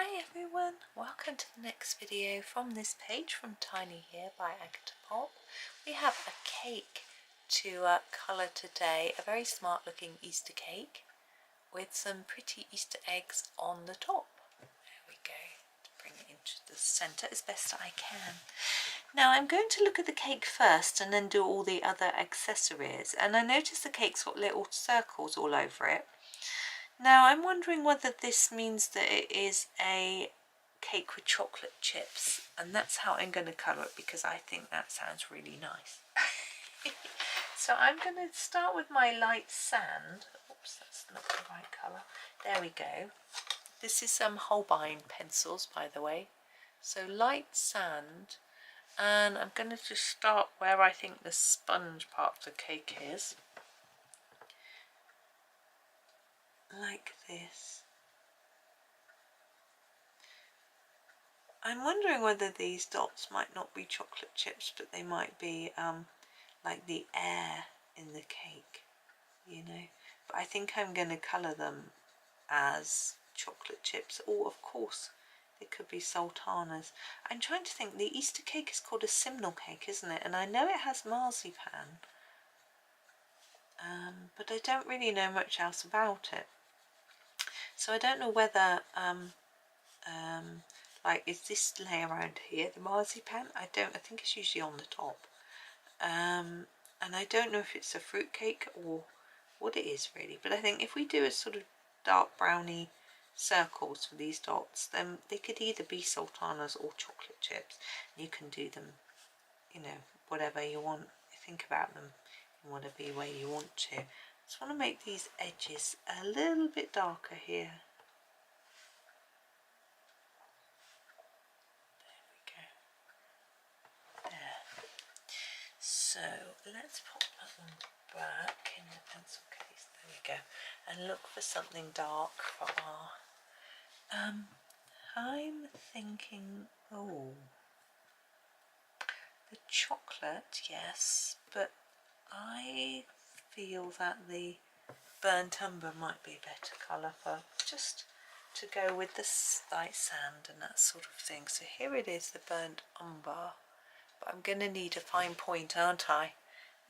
Hi everyone, welcome to the next video from this page from Tiny here by Agotapop. We have a cake to colour today, a very smart looking Easter cake with some pretty Easter eggs on the top. There we go, to bring it into the centre as best I can. Now I'm going to look at the cake first and then do all the other accessories, and I notice the cake's got little circles all over it. Now I'm wondering whether this means that it is a cake with chocolate chips, and that's how I'm going to colour it because I think that sounds really nice. So I'm going to start with my light sand. Oops, that's not the right colour. There we go. This is some Holbein pencils, by the way. So light sand, and I'm going to just start where I think the sponge part of the cake is. Like this. I'm wondering whether these dots might not be chocolate chips, but they might be like the air in the cake, you know. But I think I'm going to colour them as chocolate chips, or of course they could be sultanas. I'm trying to think, the Easter cake is called a simnel cake, isn't it? And I know it has marzipan, but I don't really know much else about it. So I don't know whether, like, is this layer around here the marzipan? I think it's usually on the top. And I don't know if it's a fruit cake or what it is really. But I think if we do a sort of dark browny circles for these dots, then they could either be sultanas or chocolate chips. You can do them, you know, whatever you want. Think about them in whatever way you want to. Just want to make these edges a little bit darker here. There we go. There. So let's pop that one back in the pencil case. There we go. And look for something dark for our. I'm thinking, oh, the chocolate, yes, but I feel that the burnt umber might be a better colour for just to go with the light sand and that sort of thing. So here it is, the burnt umber, but I'm going to need a fine point, aren't I?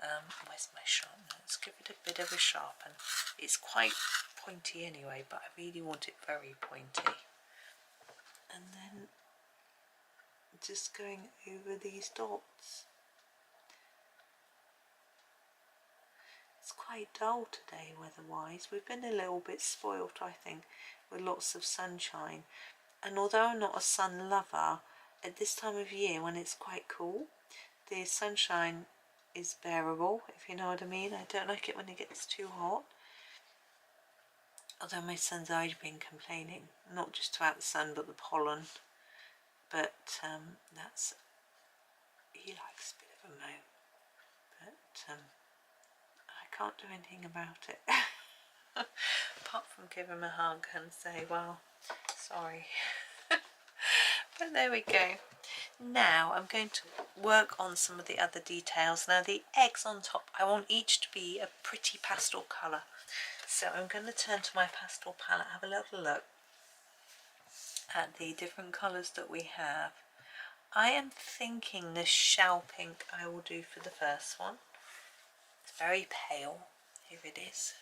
Where's my sharpener? Let's give it a bit of a sharpen. It's quite pointy anyway, but I really want it very pointy. And then just going over these dots. It's quite dull today weather-wise. We've been a little bit spoilt, I think, with lots of sunshine. And although I'm not a sun lover, at this time of year when it's quite cool, the sunshine is bearable, if you know what I mean. I don't like it when it gets too hot. Although my son's already been complaining, not just about the sun but the pollen. But he likes a bit of a moan. But I can't do anything about it. Apart from give him a hug and say, well, sorry. But there we go. Now I'm going to work on some of the other details. Now the eggs on top, I want each to be a pretty pastel colour. So I'm going to turn to my pastel palette, have a little look at the different colours that we have. I am thinking the shell pink I will do for the first one. It's very pale. Here it is.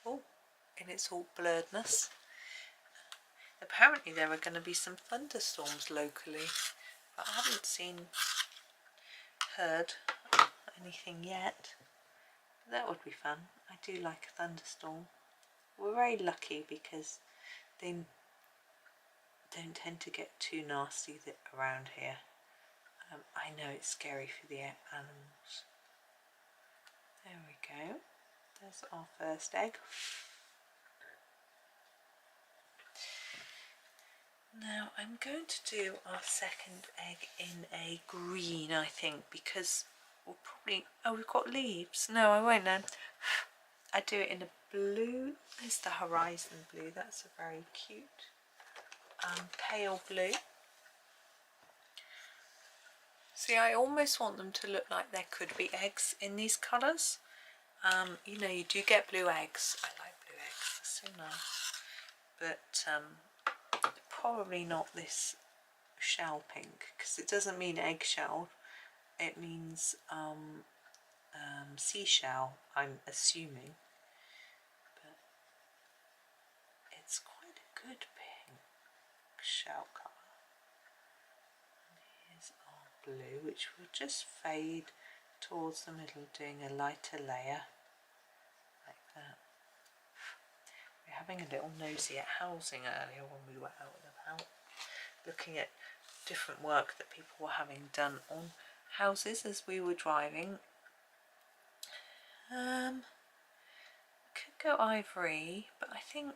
Oh, in its all blurredness. Apparently there are going to be some thunderstorms locally, but I haven't heard anything yet. But that would be fun. I do like a thunderstorm. We're very lucky because they don't tend to get too nasty around here. I know it's scary for the animals. There we go. There's our first egg. Now I'm going to do our second egg in a green, I think, because we'll probably, oh, we've got leaves. No, I won't then. I do it in a blue. There's the horizon blue. That's a very cute pale blue. See, I almost want them to look like there could be eggs in these colours. You know, you do get blue eggs. I like blue eggs, they're so nice. But probably not this shell pink, because it doesn't mean eggshell, it means seashell, I'm assuming, but it's quite a good pink shell colour. And here's our blue, which will just fade towards the middle, doing a lighter layer like that. We were having a little nosy at housing earlier when we were out and about, looking at different work that people were having done on houses as we were driving. Could go ivory, but I think,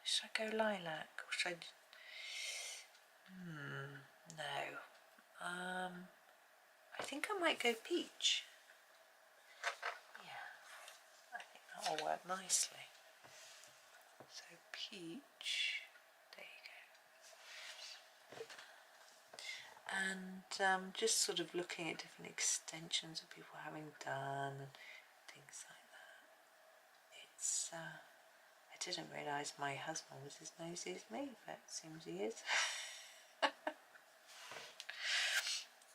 should I go lilac or should I? No. I think I might go peach. Yeah, I think that will work nicely. So peach, there you go. And just sort of looking at different extensions of people having done and things like that. It's I didn't realise my husband was as nosy as me, but it seems he is.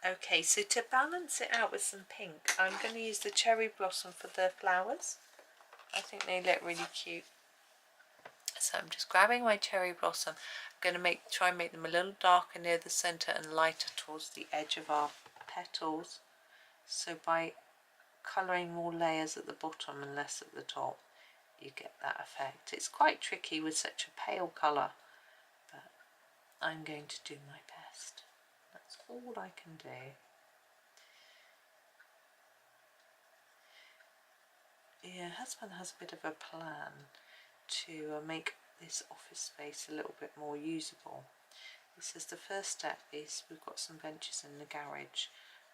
Okay, so to balance it out with some pink, I'm going to use the cherry blossom for the flowers. I think they look really cute. So I'm just grabbing my cherry blossom. I'm going to try and make them a little darker near the centre and lighter towards the edge of our petals. So by colouring more layers at the bottom and less at the top, you get that effect. It's quite tricky with such a pale colour, but I'm going to do my best. That's all I can do. Yeah, husband has a bit of a plan to make this office space a little bit more usable. He says the first step is we've got some benches in the garage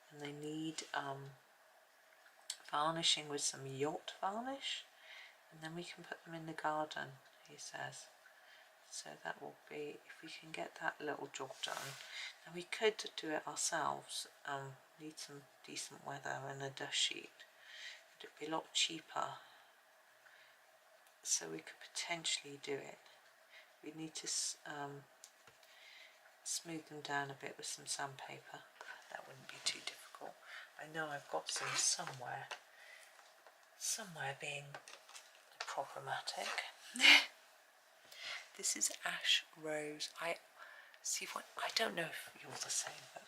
and they need varnishing with some yacht varnish, and then we can put them in the garden, he says. So that will be, if we can get that little job done. Now we could do it ourselves, need some decent weather and a dust sheet. It'd be a lot cheaper, so we could potentially do it. We need to smooth them down a bit with some sandpaper. That wouldn't be too difficult. I know I've got some somewhere being problematic. This is ash rose. I don't know if you're the same, but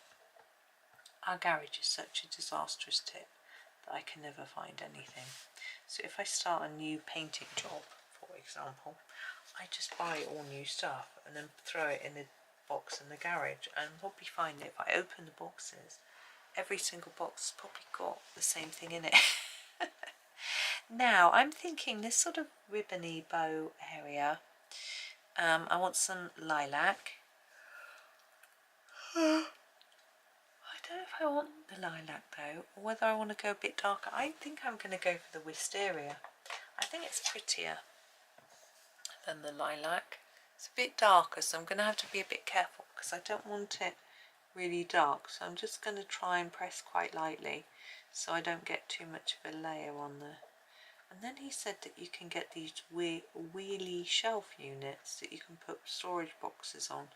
our garage is such a disastrous tip that I can never find anything. So if I start a new painting job, for example, I just buy all new stuff and then throw it in a box in the garage, and probably find that if I open the boxes, every single box has probably got the same thing in it. Now I'm thinking this sort of ribbony bow area, I want some lilac. I don't know if I want the lilac though, or whether I want to go a bit darker. I think I'm going to go for the wisteria. I think it's prettier than the lilac. It's a bit darker, so I'm going to have to be a bit careful because I don't want it really dark. So I'm just going to try and press quite lightly so I don't get too much of a layer on there. And then he said that you can get these wheelie shelf units that you can put storage boxes on.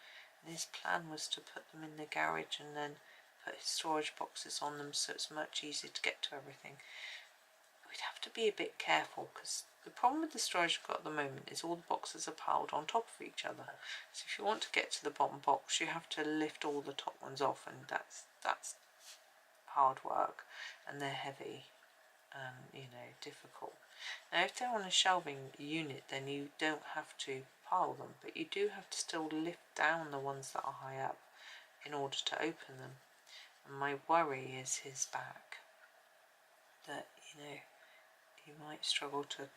And his plan was to put them in the garage and then put storage boxes on them, so it's much easier to get to everything. We'd have to be a bit careful because the problem with the storage we've got at the moment is all the boxes are piled on top of each other. So if you want to get to the bottom box, you have to lift all the top ones off, and that's hard work, and they're heavy and, you know, difficult. Now if they're on a shelving unit, then you don't have to pile them, but you do have to still lift down the ones that are high up in order to open them. And my worry is his back, that, you know, he might struggle to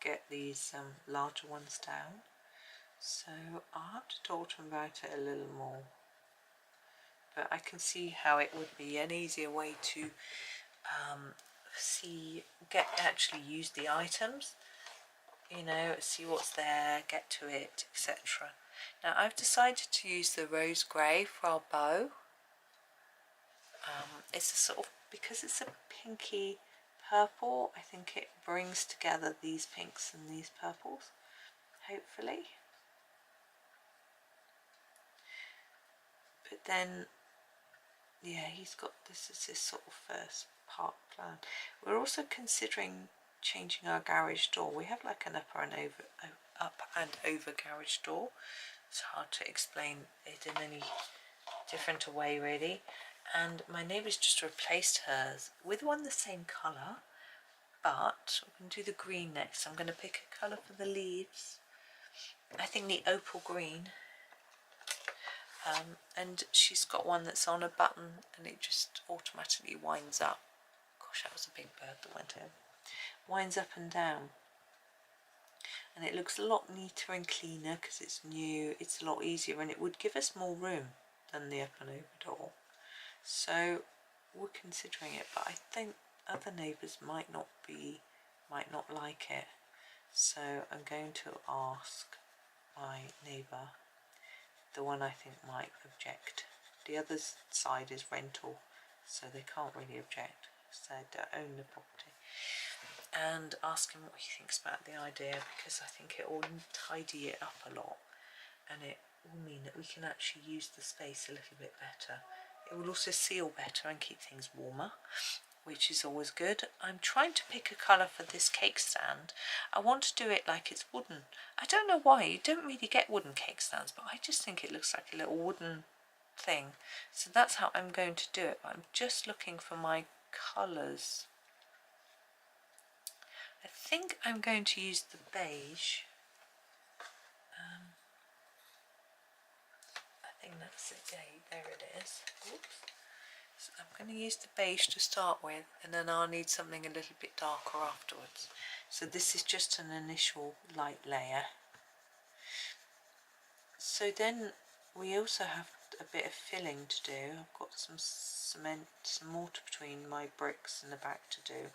get these larger ones down. So I'll have to talk to him about it a little more. But I can see how it would be an easier way to actually use the items, you know, see what's there, get to it, etc. Now I've decided to use the rose grey for our bow. It's a sort of, because it's a pinky purple, I think it brings together these pinks and these purples, hopefully. But then, yeah, he's got this is his sort of first part plan. We're also considering changing our garage door. We have like an up and over garage door. It's hard to explain it in any different way really. And my neighbour's just replaced hers with one the same colour, but we're going to do the green next. I'm going to pick a colour for the leaves. I think the opal green. And she's got one that's on a button and it just automatically winds up. Gosh, that was a big bird that went in. Winds up and down. And it looks a lot neater and cleaner because it's new. It's a lot easier and it would give us more room than the up and over door. So we're considering it, but I think other neighbours might not like it. So I'm going to ask my neighbour, the one I think might object. The other side is rental, so they can't really object, so they don't own the property. And ask him what he thinks about the idea, because I think it will tidy it up a lot and it will mean that we can actually use the space a little bit better. It will also seal better and keep things warmer, which is always good. I'm trying to pick a colour for this cake stand. I want to do it like it's wooden. I don't know why, you don't really get wooden cake stands, but I just think it looks like a little wooden thing. So that's how I'm going to do it, but I'm just looking for my colours. I think I'm going to use the beige. I think that's it, there it is. Oops. So I'm going to use the beige to start with, and then I'll need something a little bit darker afterwards. So this is just an initial light layer. So then we also have a bit of filling to do. I've got some cement, some mortar between my bricks and the back to do.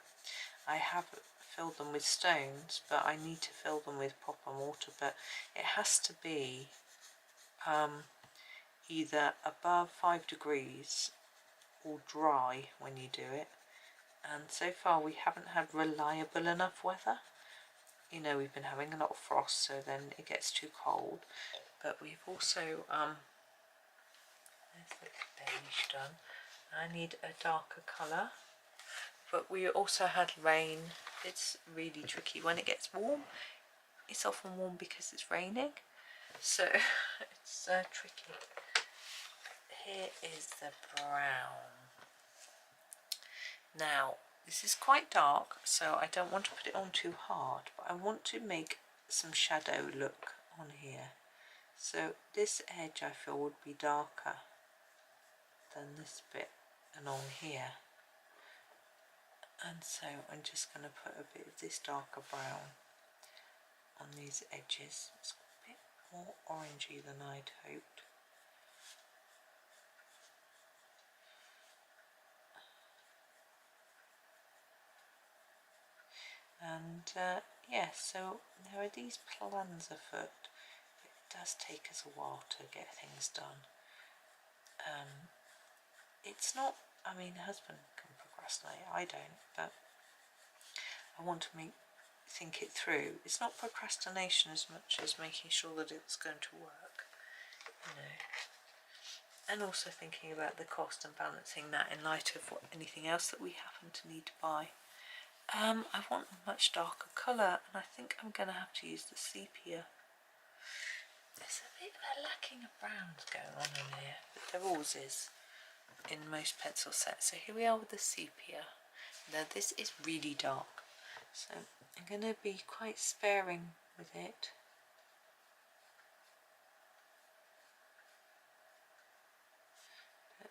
I have filled them with stones, but I need to fill them with proper mortar, but it has to be either above 5 degrees or dry when you do it. And so far we haven't had reliable enough weather. You know, we've been having a lot of frost, so then it gets too cold. But we've also there's the beige done. I need a darker colour, but we also had rain. It's really tricky when it gets warm. It's often warm because it's raining, so it's tricky. Here is the brown. Now this is quite dark, so I don't want to put it on too hard, but I want to make some shadow look on here. So this edge I feel would be darker than this bit and on here. And so I'm just going to put a bit of this darker brown on these edges. It's a bit more orangey than I'd hoped. And yeah, so there are these plans afoot. It does take us a while to get things done. It's not, I mean, husband can procrastinate, I don't, but I want to think it through. It's not procrastination as much as making sure that it's going to work, you know, and also thinking about the cost and balancing that in light of anything else that we happen to need to buy. I want a much darker colour, and I think I'm going to have to use the sepia. There's a bit of a lacking of browns going on in here, but there always is in most pencil sets. So here we are with the sepia. Now this is really dark, so I'm going to be quite sparing with it. But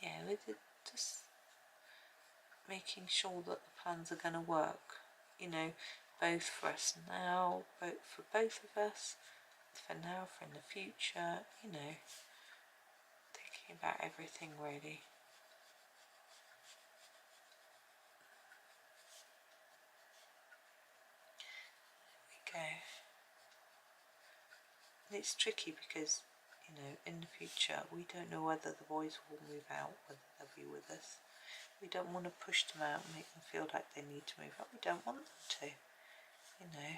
yeah, with it, just making sure that the plans are going to work, you know, both for us now, for both of us, for now, for in the future, you know, thinking about everything really. There we go. And it's tricky because, you know, in the future we don't know whether the boys will move out, whether they'll be with us. We don't want to push them out and make them feel like they need to move out. We don't want them to, you know.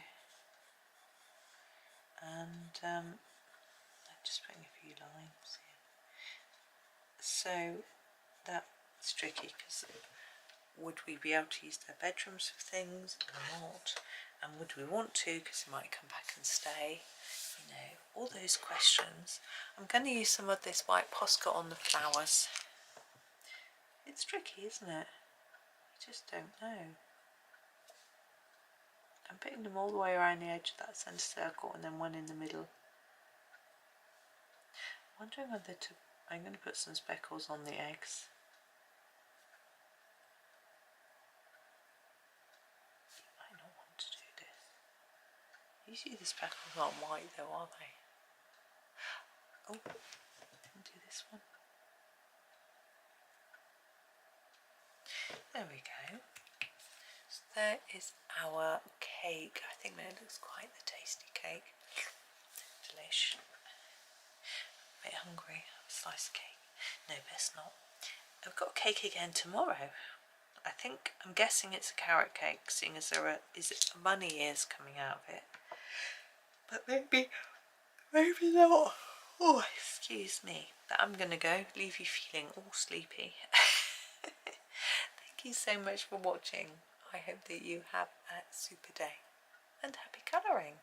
And I'm just putting a few lines here. So that's tricky, because would we be able to use their bedrooms for things or not? And would we want to, because they might come back and stay? You know, all those questions. I'm going to use some of this white Posca on the flowers. It's tricky, isn't it? I just don't know. I'm putting them all the way around the edge of that centre circle and then one in the middle. I'm wondering whether I'm going to put some speckles on the eggs. You might not want to do this. Usually the speckles aren't white though, are they? Oh, didn't do this one. There we go. So there is our cake. I think that looks quite the tasty cake. Delish. A bit hungry. Have a slice of cake. No, best not. I've got a cake again tomorrow. I'm guessing it's a carrot cake, seeing as there is bunny ears coming out of it. But maybe not. Oh, excuse me. But I'm gonna go, leave you feeling all sleepy. Thank you so much for watching. I hope that you have a super day and happy colouring.